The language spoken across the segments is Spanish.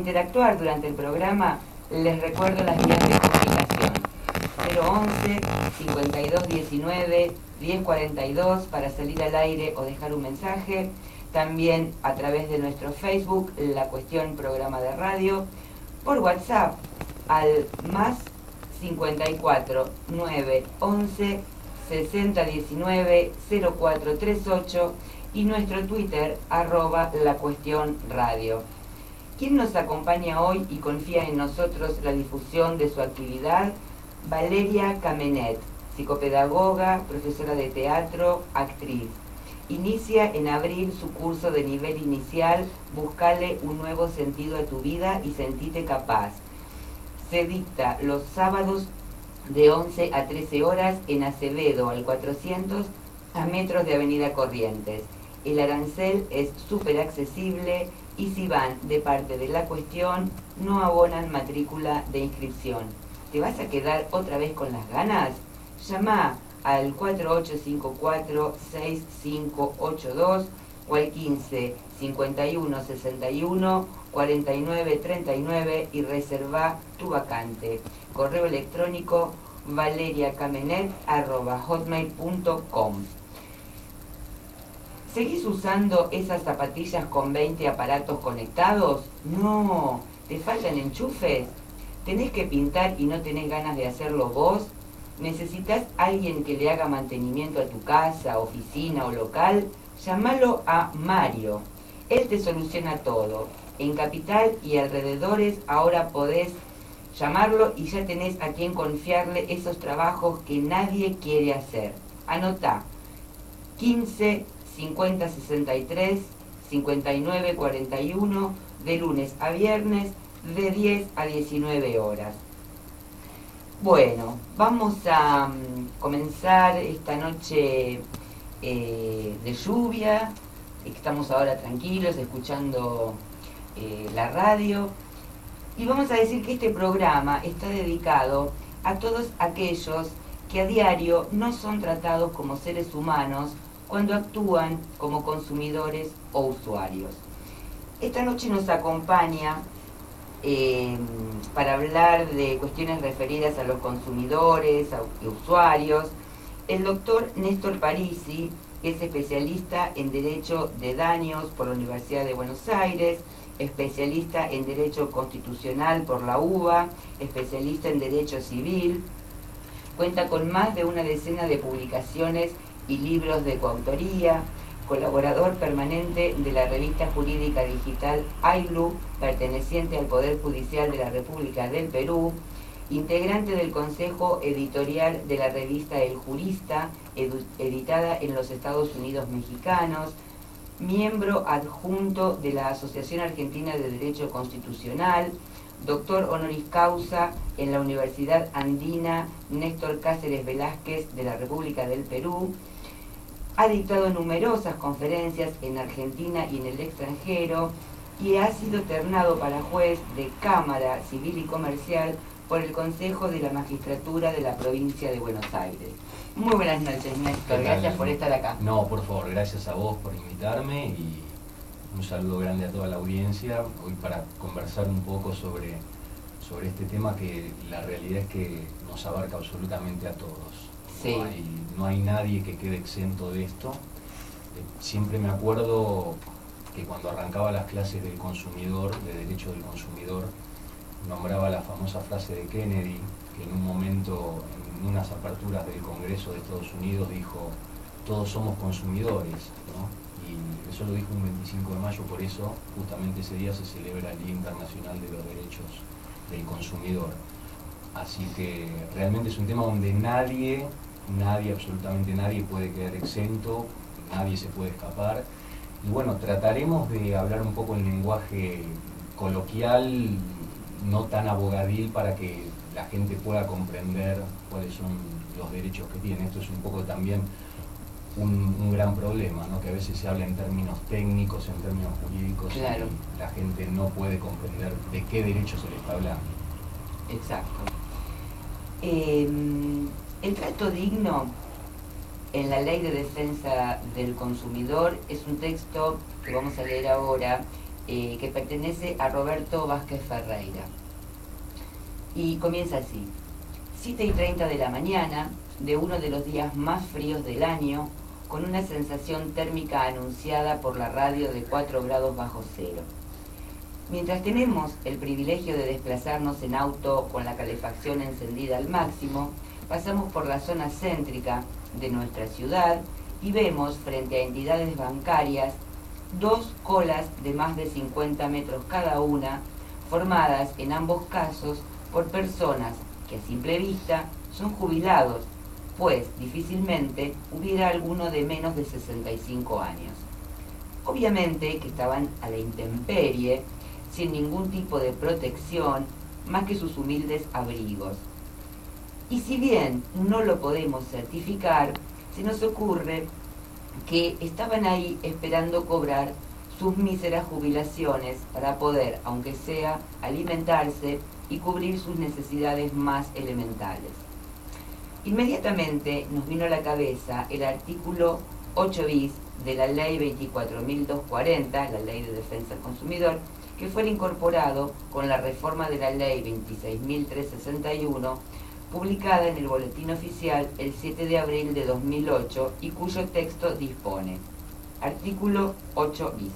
Interactuar durante el programa, les recuerdo las vías de comunicación: 011 52 19 10 42 para salir al aire o dejar un mensaje. También a través de nuestro Facebook, La Cuestión Programa de Radio. Por WhatsApp al más 54 9 11 60 19 0438 y nuestro Twitter @La Cuestión Radio. ¿Quién nos acompaña hoy y confía en nosotros la difusión de su actividad? Valeria Camenet, psicopedagoga, profesora de teatro, actriz. Inicia en abril su curso de nivel inicial Buscale un nuevo sentido a tu vida y sentite capaz. Se dicta los sábados de 11 a 13 horas en Acevedo, al 400, a metros de Avenida Corrientes. El arancel es súper accesible y si van de parte de La Cuestión no abonan matrícula de inscripción. ¿Te vas a quedar otra vez con las ganas? Llama al 4854-6582 o al 15 51 61 49 39 y reserva tu vacante. Correo electrónico valeriacamenet@hotmail.com. ¿Seguís usando esas zapatillas con 20 aparatos conectados? No, ¿te faltan enchufes? ¿Tenés que pintar y no tenés ganas de hacerlo vos? ¿Necesitas alguien que le haga mantenimiento a tu casa, oficina o local? Llámalo a Mario. Él te soluciona todo. En Capital y alrededores ahora podés llamarlo y ya tenés a quien confiarle esos trabajos que nadie quiere hacer. Anotá: 15 50 63 59 41 de lunes a viernes de 10 a 19 horas. Bueno, vamos a comenzar esta noche de lluvia. Estamos ahora tranquilos escuchando la radio y vamos a decir que este programa está dedicado a todos aquellos que a diario no son tratados como seres humanos cuando actúan como consumidores o usuarios. Esta noche nos acompaña para hablar de cuestiones referidas a los consumidores y usuarios el doctor Néstor Parisi, que es especialista en Derecho de Daños por la Universidad de Buenos Aires, especialista en Derecho Constitucional por la UBA, especialista en Derecho Civil. Cuenta con más de una decena de publicaciones y libros de coautoría, colaborador permanente de la revista jurídica digital AILU, perteneciente al Poder Judicial de la República del Perú, integrante del Consejo Editorial de la revista El Jurista, editada en los Estados Unidos Mexicanos, miembro adjunto de la Asociación Argentina de Derecho Constitucional, doctor honoris causa en la Universidad Andina Néstor Cáceres Velázquez de la República del Perú. Ha dictado numerosas conferencias en Argentina y en el extranjero y ha sido ternado para juez de Cámara Civil y Comercial por el Consejo de la Magistratura de la Provincia de Buenos Aires. Muy buenas noches, Néstor. Gracias por estar acá. No, por favor, gracias a vos por invitarme y un saludo grande a toda la audiencia hoy para conversar un poco sobre este tema que la realidad es que nos abarca absolutamente a todos. Sí. No hay nadie que quede exento de esto. Siempre me acuerdo que cuando arrancaba las clases del consumidor, de Derecho del Consumidor, nombraba la famosa frase de Kennedy, que en un momento, en unas aperturas del Congreso de Estados Unidos, dijo: todos somos consumidores, ¿no? Y eso lo dijo un 25 de mayo, por eso justamente ese día se celebra el Día Internacional de los Derechos del Consumidor. Así que realmente es un tema donde nadie, absolutamente nadie puede quedar exento, nadie se puede escapar. Y bueno, trataremos de hablar un poco en lenguaje coloquial, no tan abogadil, para que la gente pueda comprender cuáles son los derechos que tiene. Esto es un poco también un gran problema, ¿no? Que a veces se habla en términos técnicos, en términos jurídicos, claro, y la gente no puede comprender de qué derecho se le está hablando. Exacto. El trato digno en la Ley de Defensa del Consumidor es un texto que vamos a leer ahora, que pertenece a Roberto Vázquez Ferreira. Y comienza así: 7:30 de la mañana de uno de los días más fríos del año, con una sensación térmica anunciada por la radio de 4 grados bajo cero. Mientras tenemos el privilegio de desplazarnos en auto con la calefacción encendida al máximo, pasamos por la zona céntrica de nuestra ciudad y vemos frente a entidades bancarias 2 colas de más de 50 metros cada una, formadas en ambos casos por personas que a simple vista son jubilados, pues difícilmente hubiera alguno de menos de 65 años. Obviamente que estaban a la intemperie, sin ningún tipo de protección más que sus humildes abrigos. Y si bien no lo podemos certificar, se nos ocurre que estaban ahí esperando cobrar sus míseras jubilaciones para poder, aunque sea, alimentarse y cubrir sus necesidades más elementales. Inmediatamente nos vino a la cabeza el artículo 8 bis de la Ley 24.240, la Ley de Defensa del Consumidor, que fue incorporado con la reforma de la Ley 26.361, publicada en el Boletín Oficial el 7 de abril de 2008 y cuyo texto dispone: artículo 8 bis.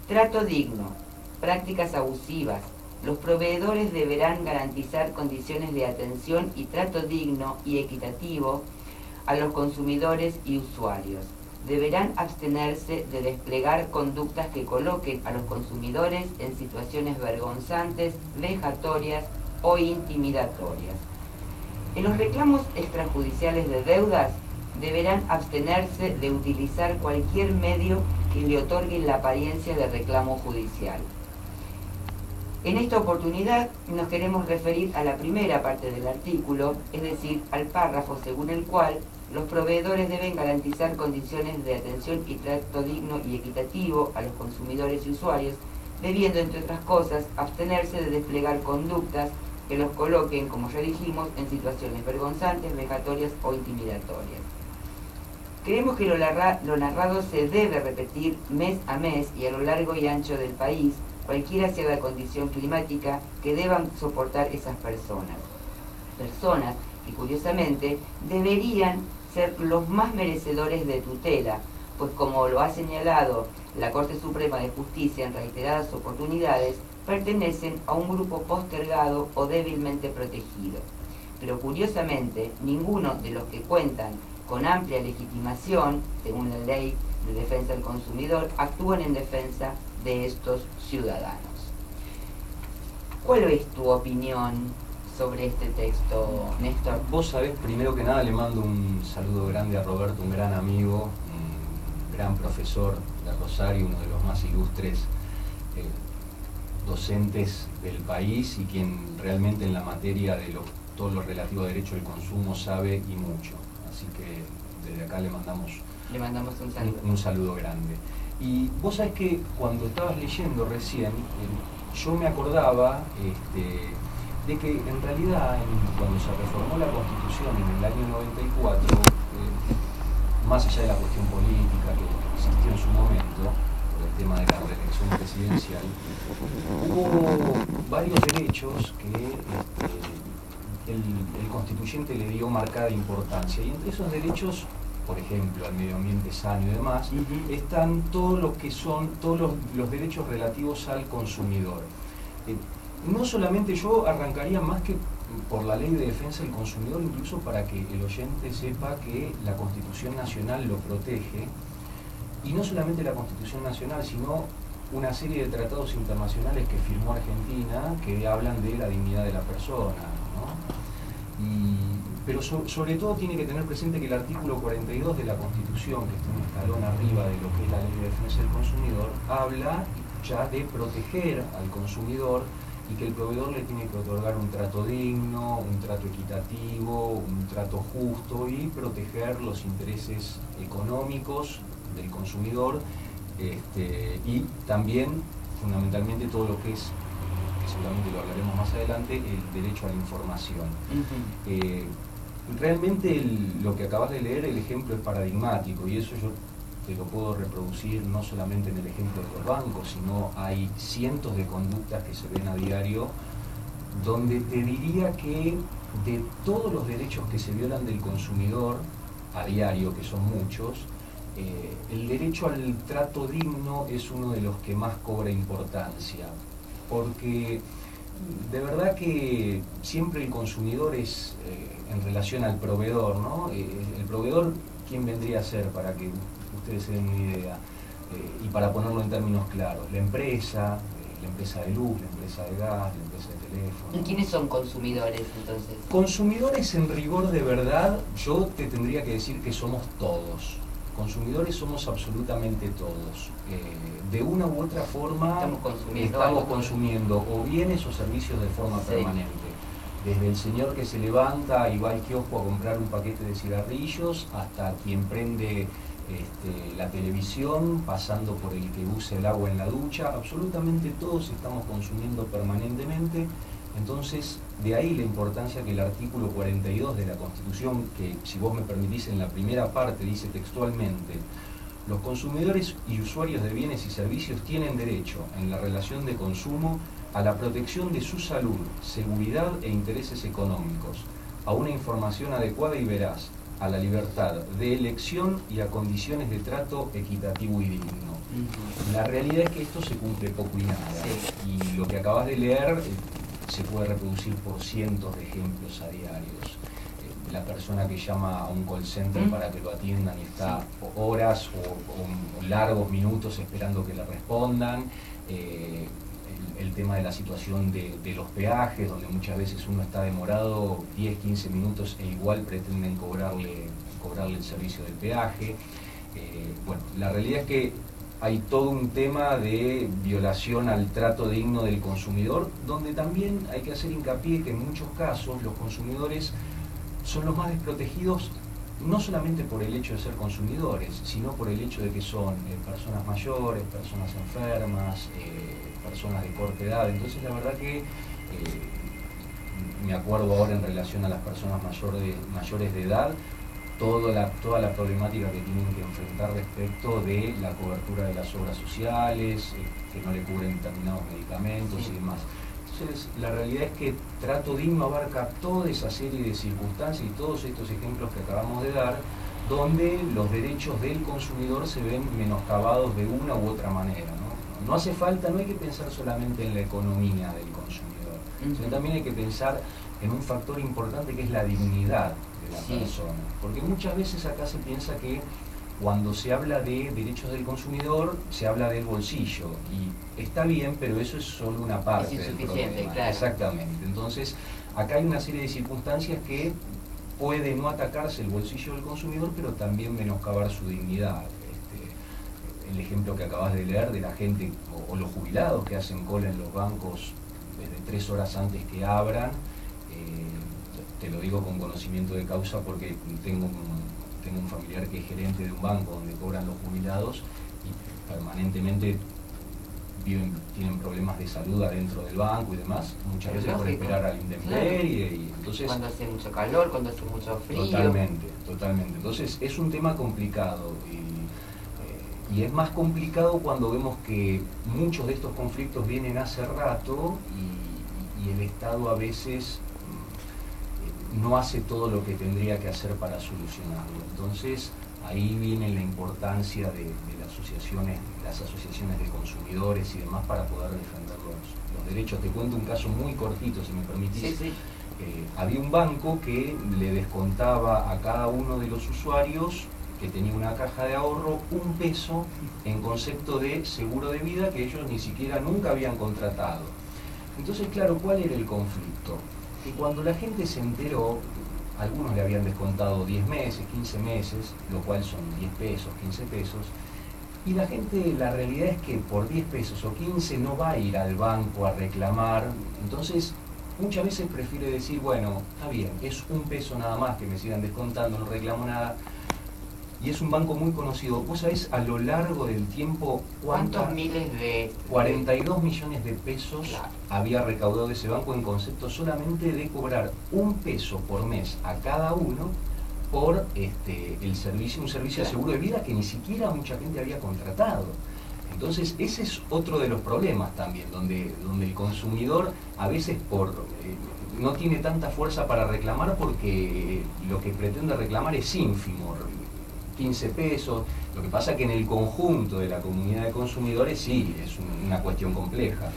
Trato digno, prácticas abusivas. Los proveedores deberán garantizar condiciones de atención y trato digno y equitativo a los consumidores y usuarios. Deberán abstenerse de desplegar conductas que coloquen a los consumidores en situaciones vergonzantes, vejatorias o intimidatorias. En los reclamos extrajudiciales de deudas, deberán abstenerse de utilizar cualquier medio que le otorgue la apariencia de reclamo judicial. En esta oportunidad nos queremos referir a la primera parte del artículo, es decir, al párrafo según el cual los proveedores deben garantizar condiciones de atención y trato digno y equitativo a los consumidores y usuarios, debiendo, entre otras cosas, abstenerse de desplegar conductas que los coloquen, como ya dijimos, en situaciones vergonzantes, vejatorias o intimidatorias. Creemos que lo narrado se debe repetir mes a mes y a lo largo y ancho del país, cualquiera sea la condición climática que deban soportar esas personas. Personas que, curiosamente, deberían ser los más merecedores de tutela, pues como lo ha señalado la Corte Suprema de Justicia en reiteradas oportunidades, pertenecen a un grupo postergado o débilmente protegido. Pero curiosamente, ninguno de los que cuentan con amplia legitimación, según la Ley de Defensa del Consumidor, actúan en defensa de estos ciudadanos. ¿Cuál es tu opinión sobre este texto, Néstor? Vos sabés, primero que nada le mando un saludo grande a Roberto, un gran amigo, un gran profesor de Rosario, uno de los más ilustres docentes del país y quien realmente en la materia de todo lo relativo a derecho del consumo sabe y mucho. Así que desde acá le mandamos un saludo grande. Y vos sabés que cuando estabas leyendo recién, yo me acordaba de que en realidad cuando se reformó la Constitución en el año 94, más allá de la cuestión política que existió en su momento, por el tema de la reelección presidencial, hubo varios derechos que el constituyente le dio marcada importancia, y entre esos derechos, por ejemplo, al medio ambiente sano y demás, están todos los derechos relativos al consumidor. No solamente, yo arrancaría más que por la Ley de Defensa del Consumidor, incluso para que el oyente sepa que la Constitución Nacional lo protege, y no solamente la Constitución Nacional, sino una serie de tratados internacionales que firmó Argentina que hablan de la dignidad de la persona, ¿no? Pero sobre todo tiene que tener presente que el artículo 42 de la Constitución, que está un escalón arriba de lo que es la Ley de Defensa del Consumidor, habla ya de proteger al consumidor y que el proveedor le tiene que otorgar un trato digno, un trato equitativo, un trato justo y proteger los intereses económicos del consumidor, y también fundamentalmente todo lo que es, que seguramente lo hablaremos más adelante, el derecho a la información. Realmente lo que acabas de leer, el ejemplo es paradigmático, y eso yo te lo puedo reproducir no solamente en el ejemplo de los bancos, sino hay cientos de conductas que se ven a diario, donde te diría que de todos los derechos que se violan del consumidor a diario, que son muchos, el derecho al trato digno es uno de los que más cobra importancia, porque de verdad que siempre el consumidor es en relación al proveedor, ¿no? El proveedor, ¿quién vendría a ser para que ustedes se den una idea? Y para ponerlo en términos claros, la empresa de luz, la empresa de gas, la empresa de teléfono. ¿Y quiénes son consumidores entonces? Consumidores en rigor de verdad, yo te tendría que decir que somos todos. Consumidores somos absolutamente todos. De una u otra forma estamos consumiendo o bienes o servicios de forma permanente. Desde el señor que se levanta y va al kiosco a comprar un paquete de cigarrillos hasta quien prende la televisión, pasando por el que usa el agua en la ducha, absolutamente todos estamos consumiendo permanentemente. Entonces, de ahí la importancia que el artículo 42 de la Constitución, que si vos me permitís en la primera parte dice textualmente: los consumidores y usuarios de bienes y servicios tienen derecho, en la relación de consumo, a la protección de su salud, seguridad e intereses económicos, a una información adecuada y veraz, a la libertad de elección y a condiciones de trato equitativo y digno. La realidad es que esto se cumple poco y nada. Y lo que acabas de leer se puede reproducir por cientos de ejemplos a diarios. La persona que llama a un call center para que lo atiendan y está horas o largos minutos esperando que le respondan. El tema de la situación de los peajes, donde muchas veces uno está demorado 10, 15 minutos e igual pretenden cobrarle el servicio del peaje. Bueno, la realidad es que hay todo un tema de violación al trato digno del consumidor, donde también hay que hacer hincapié que en muchos casos los consumidores son los más desprotegidos, no solamente por el hecho de ser consumidores, sino por el hecho de que son personas mayores, personas enfermas, personas de corta edad. Entonces la verdad que me acuerdo ahora en relación a las personas mayores de edad, toda la problemática que tienen que enfrentar respecto de la cobertura de las obras sociales, que no le cubren determinados medicamentos y demás. Entonces, la realidad es que trato digno abarca toda esa serie de circunstancias y todos estos ejemplos que acabamos de dar, donde los derechos del consumidor se ven menoscabados de una u otra manera, ¿no? No hace falta, no hay que pensar solamente en la economía del consumidor, sino también hay que pensar en un factor importante que es la dignidad de la persona. Porque muchas veces acá se piensa que cuando se habla de derechos del consumidor, se habla del bolsillo, y está bien, pero eso es solo una parte del problema. Claro. Exactamente. Entonces, acá hay una serie de circunstancias que puede no atacarse el bolsillo del consumidor, pero también menoscabar su dignidad. El ejemplo que acabas de leer de la gente o los jubilados que hacen cola en los bancos desde 3 horas antes que abran, te lo digo con conocimiento de causa porque tengo un familiar que es gerente de un banco donde cobran los jubilados y permanentemente tienen problemas de salud adentro del banco y demás, muchas veces por esperar a la intemperie. Claro. Y entonces, cuando hace mucho calor, cuando hace mucho frío. Totalmente. Entonces es un tema complicado y es más complicado cuando vemos que muchos de estos conflictos vienen hace rato y el Estado a veces no hace todo lo que tendría que hacer para solucionarlo. Entonces, ahí viene la importancia de las asociaciones de consumidores y demás para poder defender los derechos. Te cuento un caso muy cortito, si me permitís. Sí. Había un banco que le descontaba a cada uno de los usuarios que tenía una caja de ahorro $1 en concepto de seguro de vida que ellos ni siquiera nunca habían contratado. Entonces, claro, ¿cuál era el conflicto? Y cuando la gente se enteró, algunos le habían descontado 10 meses, 15 meses, lo cual son 10 pesos, 15 pesos, y la gente, la realidad es que por 10 pesos o 15 no va a ir al banco a reclamar. Entonces muchas veces prefiere decir, bueno, está bien, es $1 nada más que me sigan descontando, no reclamo nada. Y es un banco muy conocido. ¿Vos sabés a lo largo del tiempo cuántos miles de... 42 millones de pesos claro. había recaudado ese banco en concepto solamente de cobrar $1 por mes a cada uno por el servicio, un servicio de seguro de vida que ni siquiera mucha gente había contratado. Entonces ese es otro de los problemas también, donde el consumidor a veces no tiene tanta fuerza para reclamar porque lo que pretende reclamar es ínfimo, 15 pesos. Lo que pasa es que en el conjunto de la comunidad de consumidores sí, es una cuestión compleja.